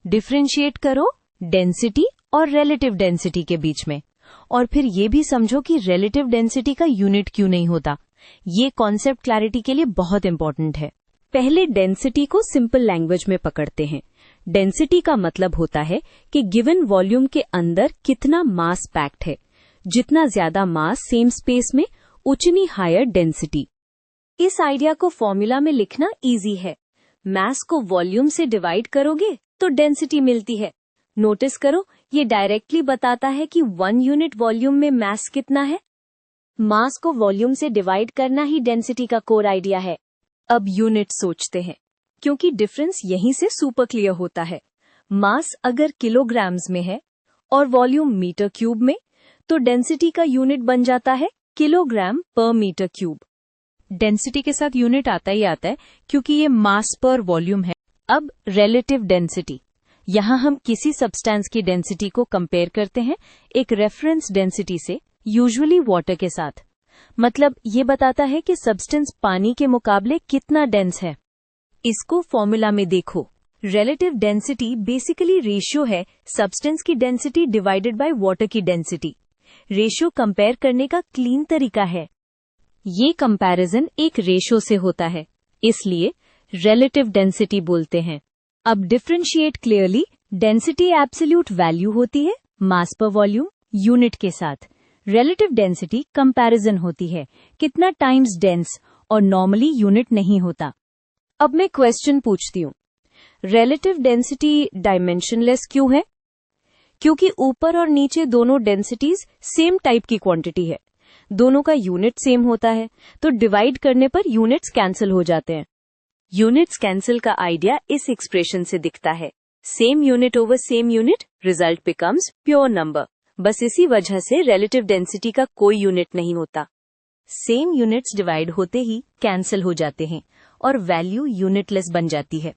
Differentiate करो density और relative density के बीच में, और फिर ये भी समझो कि रिलेटिव डेंसिटी का यूनिट क्यों नहीं होता। ये कॉन्सेप्ट क्लैरिटी के लिए बहुत इंपॉर्टेंट है। पहले डेंसिटी को सिंपल लैंग्वेज में पकड़ते हैं। डेंसिटी का मतलब होता है कि गिवन वॉल्यूम के अंदर कितना मास पैक्ड है। जितना ज्यादा मास सेम स्पेस में, उतनी हायर डेंसिटी। इस आइडिया को फॉर्मूला में लिखना इजी है। मास को वॉल्यूम से डिवाइड करोगे तो डेंसिटी मिलती है। नोटिस करो, ये डायरेक्टली बताता है कि 1 यूनिट वॉल्यूम में मास कितना है। मास को वॉल्यूम से डिवाइड करना ही डेंसिटी का कोर आइडिया है। अब यूनिट सोचते हैं, क्योंकि डिफरेंस यहीं से सुपर क्लियर होता है। मास अगर किलोग्राम्स में है और वॉल्यूम मीटर क्यूब में, तो डेंसिटी का यूनिट बन जाता है किलोग्राम पर मीटर क्यूब। डेंसिटी के साथ यूनिट आता ही आता है क्योंकि ये मास पर वॉल्यूम है। अब रिलेटिव डेंसिटी, यहाँ हम किसी सब्सटेंस की डेंसिटी को कंपेयर करते हैं एक रेफरेंस डेंसिटी से, यूजुअली वाटर के साथ। मतलब ये बताता है कि सब्सटेंस पानी के मुकाबले कितना डेंस है। इसको फॉर्मूला में देखो। रिलेटिव डेंसिटी बेसिकली रेशियो है सब्सटेंस की डेंसिटी डिवाइडेड बाय वाटर की डेंसिटी। रेशियो कंपेयर करने का क्लीन तरीका है। ये कंपैरिजन एक रेशियो से होता है, इसलिए रिलेटिव डेंसिटी बोलते हैं। अब differentiate clearly, density absolute value होती है मास पर वॉल्यूम यूनिट के साथ। रिलेटिव डेंसिटी कंपैरिजन होती है कितना टाइम्स डेंस, और नॉर्मली यूनिट नहीं होता। अब मैं क्वेश्चन पूछती हूँ, रिलेटिव डेंसिटी डायमेंशनलेस क्यों है? क्योंकि ऊपर और नीचे दोनों डेंसिटीज सेम टाइप की क्वांटिटी है, दोनों का यूनिट सेम होता है, तो डिवाइड करने पर यूनिट्स कैंसिल हो जाते हैं। यूनिट्स कैंसिल का आइडिया इस एक्सप्रेशन से दिखता है, same unit over same unit, result becomes pure number. बस इसी वजह से रिलेटिव डेंसिटी का कोई यूनिट नहीं होता। सेम यूनिट्स डिवाइड होते ही कैंसिल हो जाते हैं और वैल्यू यूनिटलेस बन जाती है।